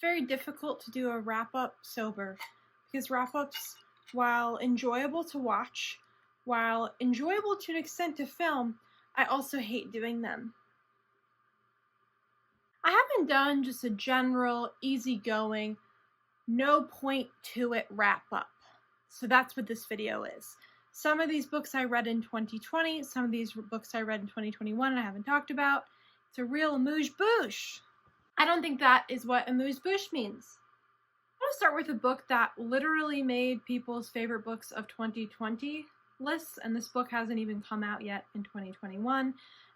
Very difficult to do a wrap-up sober because wrap-ups, while enjoyable to watch, while enjoyable to an extent to film, I also hate doing them. I haven't done just a general, easygoing, no point to it wrap-up. So that's what this video is. Some of these books I read in 2020, some of these books I read in 2021 and I haven't talked about. It's a real amuse-bouche. I don't think that is what amuse-bouche means. I want to start with a book that literally made people's favorite books of 2020 lists, and this book hasn't even come out yet in 2021,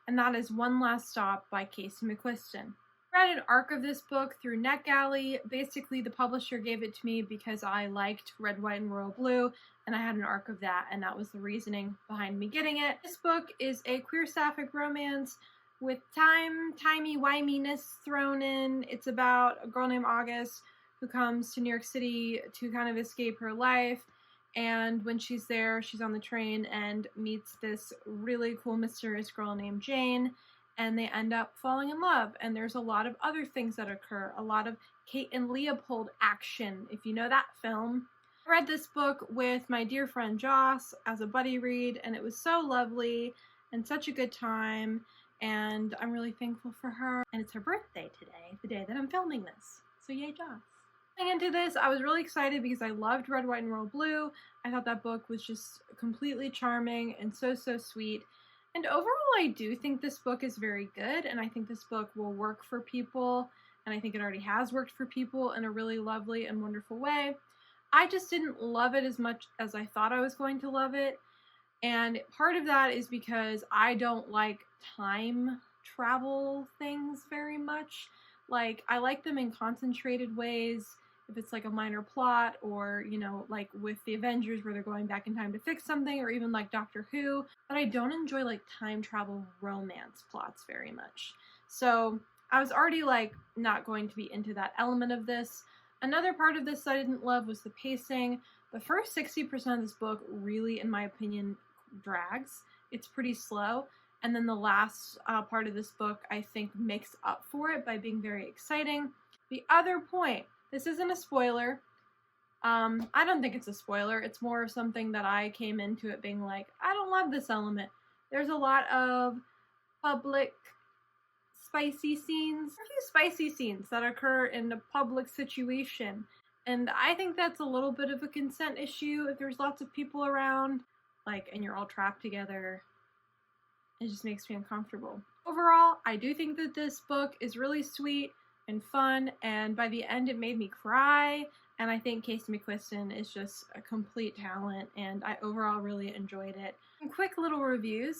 and that is One Last Stop by Casey McQuiston. I read an arc of this book through NetGalley. Basically, the publisher gave it to me because I liked Red, White, and Royal Blue, and I had an arc of that, and that was the reasoning behind me getting it. This book is a queer sapphic romance with timey-wiminess thrown in. It's about a girl named August who comes to New York City to kind of escape her life, and when she's there, she's on the train and meets this really cool mysterious girl named Jane, and they end up falling in love, and there's a lot of other things that occur, a lot of Kate and Leopold action, if you know that film. I read this book with my dear friend Joss as a buddy read, and it was so lovely and such a good time, and I'm really thankful for her, and it's her birthday today, the day that I'm filming this, so yay Joss. Going into this, I was really excited because I loved Red, White, and Royal Blue. I thought that book was just completely charming and so sweet. And overall, I do think this book is very good, and I think this book will work for people, and I think it already has worked for people in a really lovely and wonderful way. I just didn't love it as much as I thought I was going to love it, and part of that is because I don't like time travel things very much. Like, I like them in concentrated ways, if it's like a minor plot, or, you know, like with the Avengers where they're going back in time to fix something, or even like Doctor Who, but I don't enjoy like time travel romance plots very much. So I was already like not going to be into that element of this. Another part of this that I didn't love was the pacing. The first 60% of this book really, in my opinion, drags. It's pretty slow. And then the last part of this book, I think, makes up for it by being very exciting. The other point, this isn't a spoiler. I don't think it's a spoiler. It's more of something that I came into it being like, I don't love this element. There's a lot of public spicy scenes. A few spicy scenes that occur in a public situation. And I think that's a little bit of a consent issue if there's lots of people around, like, and you're all trapped together. It just makes me uncomfortable. Overall, I do think that this book is really sweet and fun, and by the end it made me cry, and I think Casey McQuiston is just a complete talent, and I overall really enjoyed it. And quick little reviews.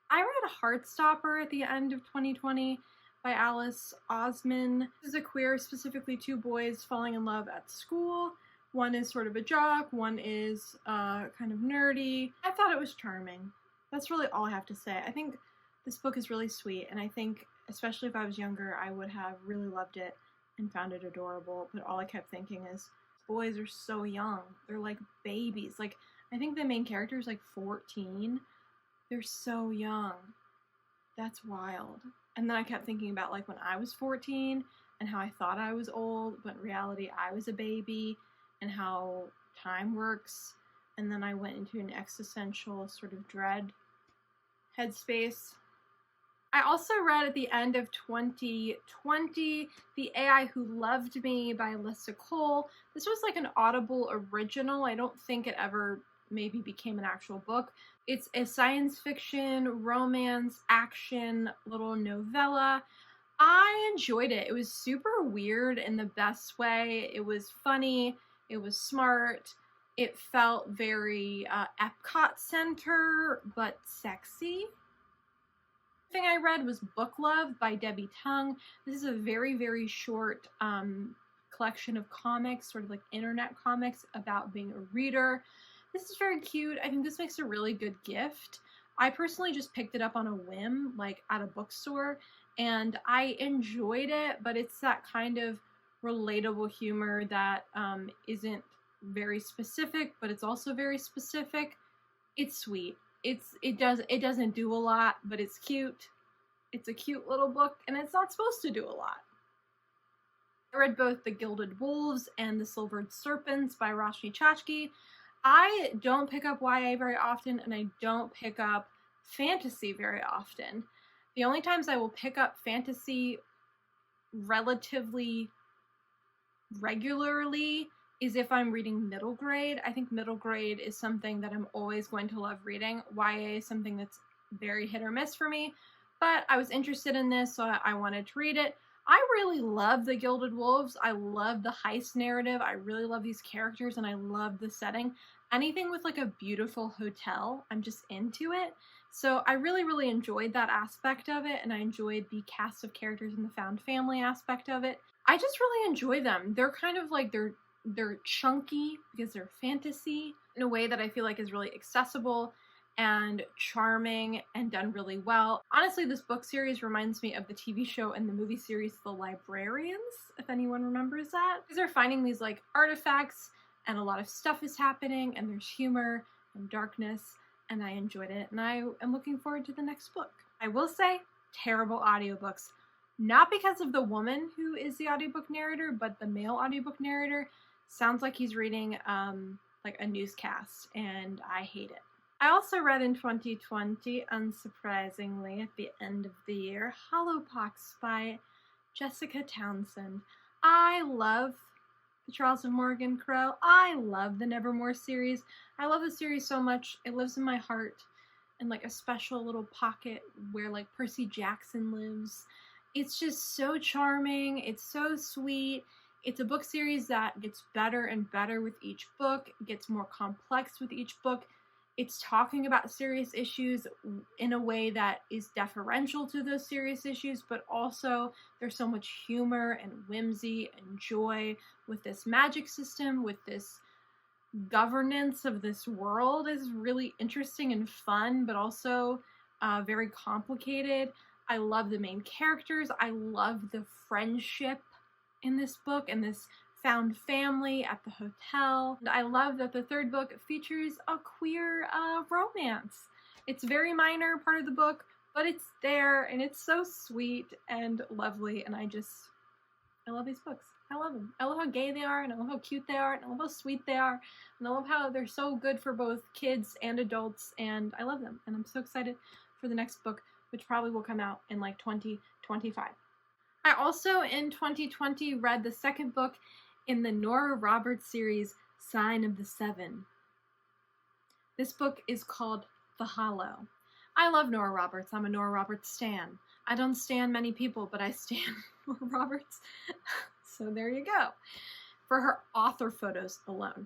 I read Heartstopper at the end of 2020 by Alice Osman. This is a queer, specifically two boys falling in love at school. One is sort of a jock, one is kind of nerdy. I thought it was charming. That's really all I have to say. I think this book is really sweet, and I think, especially if I was younger, I would have really loved it and found it adorable, but all I kept thinking is, boys are so young. They're like babies. Like, I think the main character is like 14. They're so young. That's wild. And then I kept thinking about like when I was 14 and how I thought I was old, but in reality I was a baby, and how time works. And then I went into an existential sort of dread headspace. I also read at the end of 2020 The AI Who Loved Me by Alyssa Cole. This was like an Audible original. I don't think it ever maybe became an actual book. It's a science fiction, romance, action little novella. I enjoyed it. It was super weird in the best way. It was funny. It was smart. It felt very Epcot Center, but sexy. The thing I read was Book Love by Debbie Tung. This is a very short collection of comics, sort of like internet comics about being a reader. This is very cute. I think this makes a really good gift. I personally just picked it up on a whim, like at a bookstore, and I enjoyed it, but it's that kind of relatable humor that isn't very specific, but it's also very specific. It's sweet. It doesn't do a lot, but it's cute. It's a cute little book, and it's not supposed to do a lot. I read both The Gilded Wolves and The Silvered Serpents by Roshni Chachki. I don't pick up YA very often, and I don't pick up fantasy very often. The only times I will pick up fantasy relatively regularly is if I'm reading middle grade. I think middle grade is something that I'm always going to love reading. YA is something that's very hit or miss for me, but I was interested in this, so I wanted to read it. I really love The Gilded Wolves. I love the heist narrative. I really love these characters, and I love the setting. Anything with like a beautiful hotel, I'm just into it. So I really, really enjoyed that aspect of it, and I enjoyed the cast of characters and the found family aspect of it. I just really enjoy them. They're kind of like, they're chunky because they're fantasy in a way that I feel like is really accessible and charming and done really well. Honestly, this book series reminds me of the TV show and the movie series The Librarians, if anyone remembers that. Because they're finding these like artifacts and a lot of stuff is happening and there's humor and darkness, and I enjoyed it, and I am looking forward to the next book. I will say, terrible audiobooks. Not because of the woman who is the audiobook narrator, but the male audiobook narrator sounds like he's reading like a newscast, and I hate it. I also read in 2020, unsurprisingly, at the end of the year, Hollowpox by Jessica Townsend. I love the Trials of Morgan Crow. I love the Nevermoor series. I love the series so much. It lives in my heart in like a special little pocket where like Percy Jackson lives. It's just so charming. It's so sweet. It's a book series that gets better and better with each book. It gets more complex with each book. It's talking about serious issues in a way that is deferential to those serious issues, but also there's so much humor and whimsy and joy with this magic system, with this governance of this world is really interesting and fun, but also very complicated. I love the main characters. I love the friendship in this book and this found family at the hotel. And I love that the third book features a queer romance. It's a very minor part of the book, but it's there and it's so sweet and lovely, and I love these books. I love them. I love how gay they are, and I love how cute they are, and I love how sweet they are, and I love how they're so good for both kids and adults, and I love them. And I'm so excited for the next book, which probably will come out in like 2025. I also, in 2020, read the second book in the Nora Roberts series, Sign of the Seven. This book is called The Hollow. I love Nora Roberts. I'm a Nora Roberts stan. I don't stan many people, but I stan Nora Roberts. So there you go. For her author photos alone.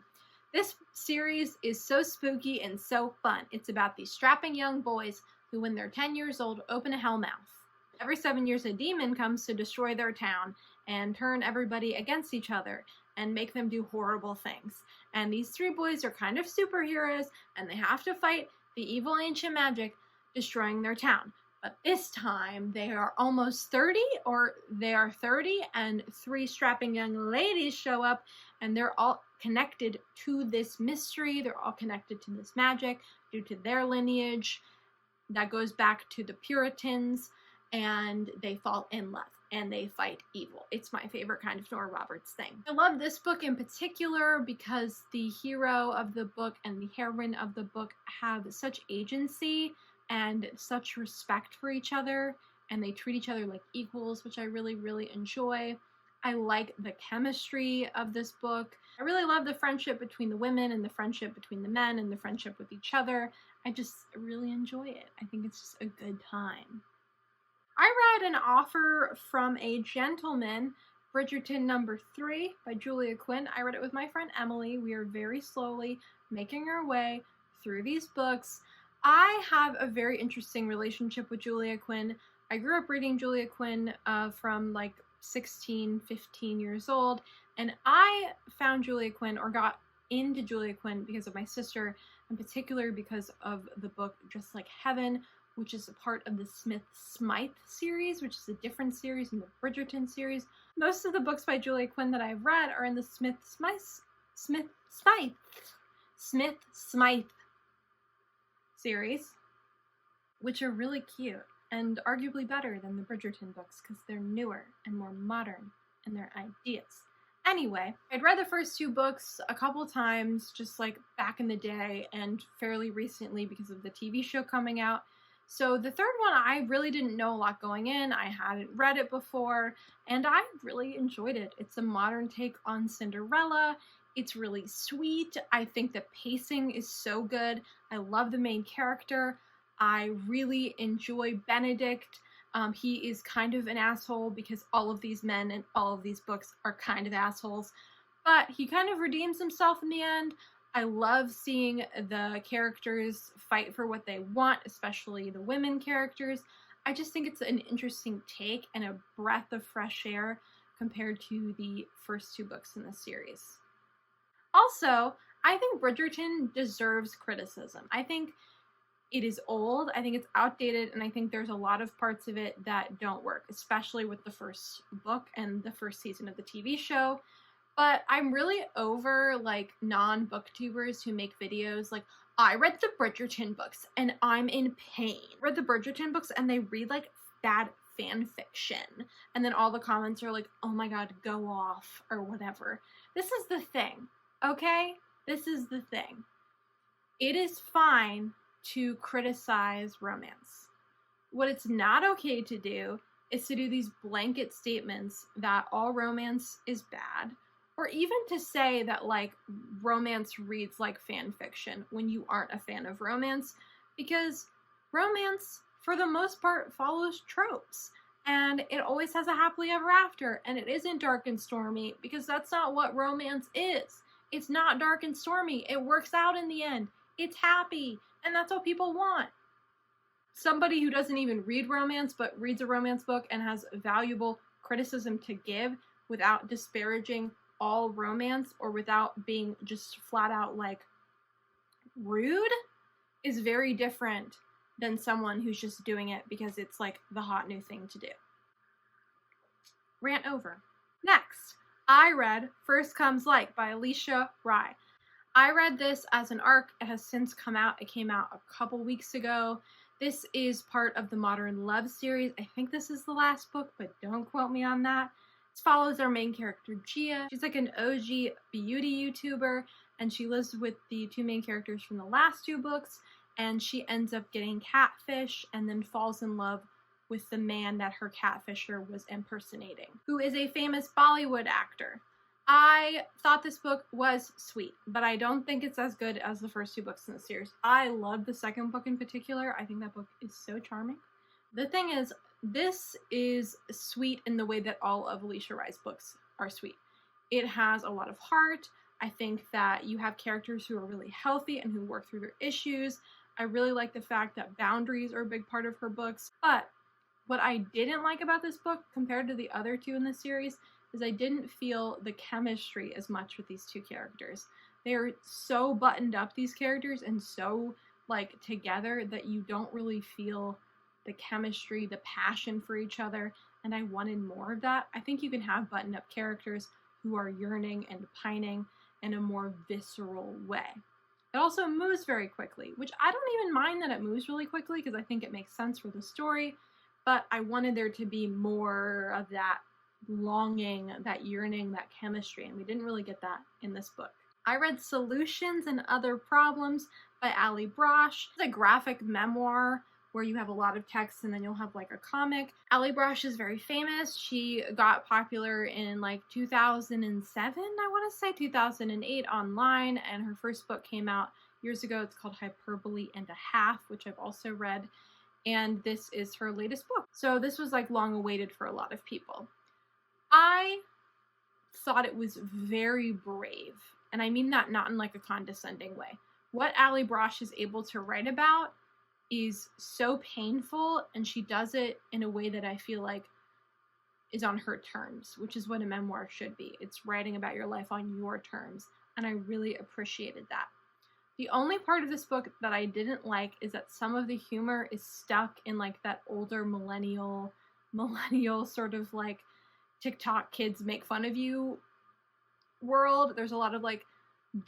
This series is so spooky and so fun. It's about these strapping young boys who, when they're 10 years old, open a hell mouth. Every 7 years, a demon comes to destroy their town and turn everybody against each other and make them do horrible things. And these three boys are kind of superheroes, and they have to fight the evil ancient magic destroying their town. But this time, they are almost 30, or they are 30, and three strapping young ladies show up, and they're all connected to this mystery. They're all connected to this magic due to their lineage that goes back to the Puritans, and they fall in love, and they fight evil. It's my favorite kind of Nora Roberts thing. I love this book in particular because the hero of the book and the heroine of the book have such agency and such respect for each other, and they treat each other like equals, which I really, really enjoy. I like the chemistry of this book. I really love the friendship between the women and the friendship between the men and the friendship with each other. I just really enjoy it. I think it's just a good time. I read An Offer from a Gentleman, Bridgerton number 3 by Julia Quinn. I read it with my friend Emily. We are very slowly making our way through these books. I have a very interesting relationship with Julia Quinn. I grew up reading Julia Quinn from like 16, 15 years old, and I found Julia Quinn, or got into Julia Quinn, because of my sister, in particular because of the book Just Like Heaven, which is a part of the Smith-Smythe series, which is a different series from the Bridgerton series. Most of the books by Julia Quinn that I've read are in the Smith-Smythe series, which are really cute and arguably better than the Bridgerton books because they're newer and more modern and their ideas. Anyway, I'd read the first 2 books a couple times, just like back in the day and fairly recently because of the TV show coming out. So the third one, I really didn't know a lot going in. I hadn't read it before, and I really enjoyed it. It's a modern take on Cinderella. It's really sweet. I think the pacing is so good. I love the main character. I really enjoy Benedict. He is kind of an asshole because all of these men in all of these books are kind of assholes, but he kind of redeems himself in the end. I love seeing the characters fight for what they want, especially the women characters. I just think it's an interesting take and a breath of fresh air compared to the first 2 books in the series. Also, I think Bridgerton deserves criticism. I think it is old, I think it's outdated, and I think there's a lot of parts of it that don't work, especially with the first book and the first season of the TV show. But I'm really over, like, non-booktubers who make videos like, I read the Bridgerton books and I'm in pain. Read the Bridgerton books and they read, like, bad fan fiction. And then all the comments are like, oh my god, go off, or whatever. This is the thing, okay? This is the thing. It is fine to criticize romance. What it's not okay to do is to do these blanket statements that all romance is bad, or even to say that, like, romance reads like fan fiction when you aren't a fan of romance, because romance, for the most part, follows tropes, and it always has a happily ever after, and it isn't dark and stormy, because that's not what romance is. It's not dark and stormy. It works out in the end. It's happy, and that's what people want. Somebody who doesn't even read romance, but reads a romance book and has valuable criticism to give without disparaging all romance or without being just flat out, like, rude, is very different than someone who's just doing it because it's, like, the hot new thing to do. Rant over. Next, I read First Comes Like by Alicia Rye. I read this as an ARC. It has since come out. It came out a couple weeks ago. This is part of the Modern Love series. I think this is the last book, but don't quote me on that. This follows our main character, Gia. She's like an OG beauty YouTuber, and she lives with the 2 main characters from the last 2 books, and she ends up getting catfish and then falls in love with the man that her catfisher was impersonating, who is a famous Bollywood actor. I thought this book was sweet, but I don't think it's as good as the first 2 books in the series. I love the second book in particular. I think that book is so charming. The thing is, this is sweet in the way that all of Alicia Rye's books are sweet. It has a lot of heart. I think that you have characters who are really healthy and who work through their issues. I really like the fact that boundaries are a big part of her books. But what I didn't like about this book compared to the other 2 in the series is I didn't feel the chemistry as much with these 2 characters. They are so buttoned up, these characters, and so, like, together that you don't really feel the chemistry, the passion for each other, and I wanted more of that. I think you can have buttoned up characters who are yearning and pining in a more visceral way. It also moves very quickly, which I don't even mind that it moves really quickly because I think it makes sense for the story, but I wanted there to be more of that longing, that yearning, that chemistry, and we didn't really get that in this book. I read Solutions and Other Problems by Ali Brosh. It's a graphic memoir where you have a lot of text and then you'll have, like, a comic. Ali Brosh is very famous. She got popular in, like, 2007, I want to say, 2008 online, and her first book came out years ago. It's called Hyperbole and a Half, which I've also read, and this is her latest book. So this was, like, long awaited for a lot of people. I thought it was very brave, and I mean that not in, like, a condescending way. What Ali Brosh is able to write about is so painful, and she does it in a way that I feel like is on her terms, which is what a memoir should be. It's writing about your life on your terms, and I really appreciated that. The only part of this book that I didn't like is that some of the humor is stuck in, like, that older millennial sort of, like, TikTok kids make fun of you world. There's a lot of, like,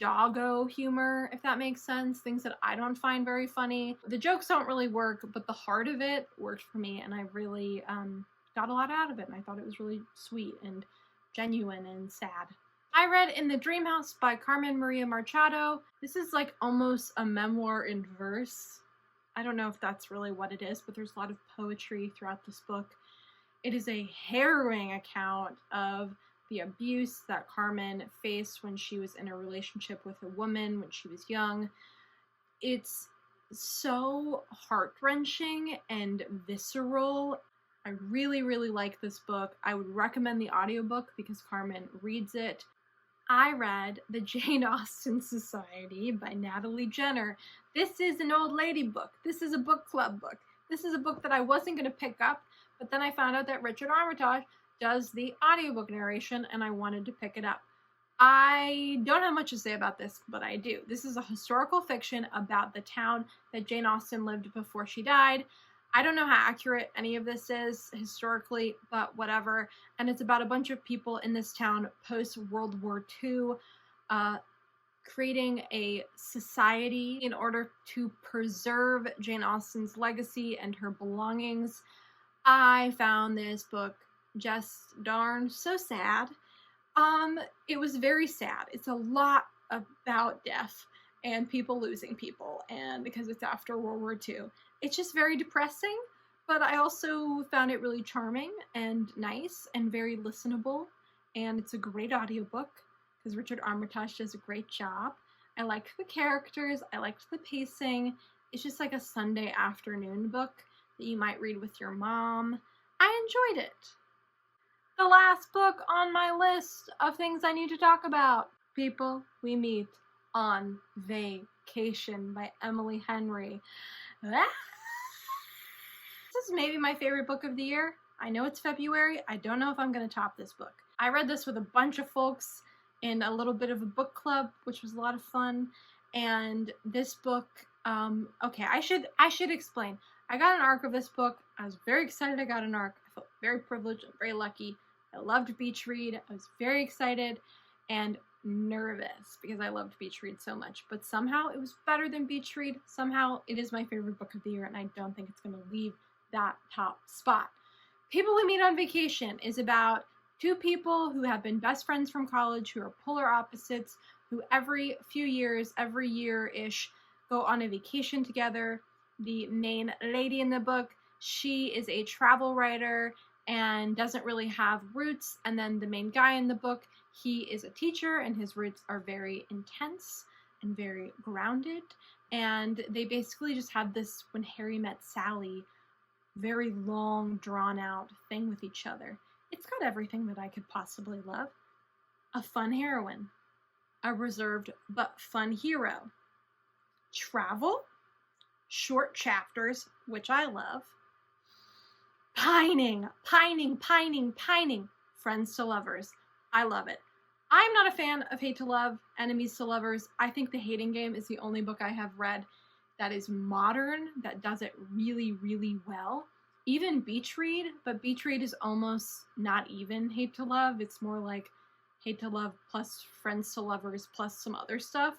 doggo humor, if that makes sense, things that I don't find very funny. The jokes don't really work, but the heart of it worked for me, and I really got a lot out of it, and I thought it was really sweet and genuine and sad. I read In the Dream House by Carmen Maria Machado. This is like almost a memoir in verse. I don't know if that's really what it is, but there's a lot of poetry throughout this book. It is a harrowing account of the abuse that Carmen faced when she was in a relationship with a woman when she was young. It's so heart-wrenching and visceral. I really, really like this book. I would recommend the audiobook because Carmen reads it. I read The Jane Austen Society by Natalie Jenner. This is an old lady book. This is a book club book. This is a book that I wasn't going to pick up, but then I found out that Richard Armitage does the audiobook narration, and I wanted to pick it up. I don't have much to say about this, but I do. This is a historical fiction about the town that Jane Austen lived before she died. I don't know how accurate any of this is historically, but whatever. And it's about a bunch of people in this town post-World War II creating a society in order to preserve Jane Austen's legacy and her belongings. I found this book just darn so sad. It was very sad. It's a lot about death and people losing people, and because it's after World War II. It's just very depressing, but I also found it really charming and nice and very listenable, and it's a great audiobook because Richard Armitage does a great job. I liked the characters, I liked the pacing. It's just like a Sunday afternoon book that you might read with your mom. I enjoyed it. The last book on my list of things I need to talk about, People We Meet on Vacation by Emily Henry. This is maybe my favorite book of the year. I know it's February. I don't know if I'm going to top this book. I read this with a bunch of folks in a little bit of a book club, which was a lot of fun. And this book, okay, I should explain. I got an ARC of this book. I was very excited I got an ARC. I felt very privileged and very lucky. I loved Beach Read. I was very excited and nervous because I loved Beach Read so much, but somehow it was better than Beach Read. Somehow it is my favorite book of the year, and I don't think it's going to leave that top spot. People We Meet on Vacation is about two people who have been best friends from college, who are polar opposites, who every few years, every year-ish, go on a vacation together. The main lady in the book, she is a travel writer and doesn't really have roots, and then the main guy in the book, he is a teacher and his roots are very intense and very grounded, and they basically just have this When Harry Met Sally very long drawn out thing with each other. It's got everything that I could possibly love. A fun heroine, a reserved but fun hero, travel, short chapters, which I love, pining, friends to lovers. I love it. I'm not a fan of hate to love, enemies to lovers. I think The Hating Game is the only book I have read that is modern, that does it really, really well. Even Beach Read, but Beach Read is almost not even hate to love. It's more like hate to love plus friends to lovers plus some other stuff.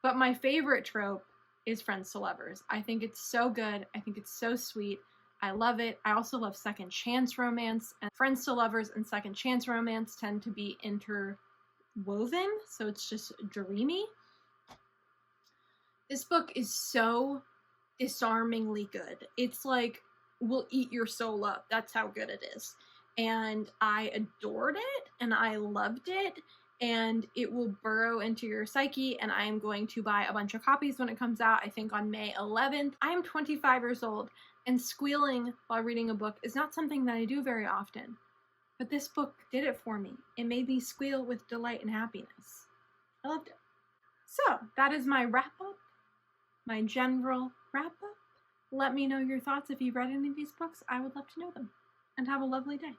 But my favorite trope is friends to lovers. I think it's so good. I think it's so sweet. I love it. I also love second chance romance, and friends to lovers and second chance romance tend to be interwoven, so it's just dreamy. This book is so disarmingly good. It's like, will eat your soul up. That's how good it is. And I adored it, and I loved it, and it will burrow into your psyche, and I am going to buy a bunch of copies when it comes out, I think on May 11th. I am 25 years old, and squealing while reading a book is not something that I do very often. But this book did it for me. It made me squeal with delight and happiness. I loved it. So, that is my wrap-up, my general wrap-up. Let me know your thoughts if you've read any of these books. I would love to know them. And have a lovely day.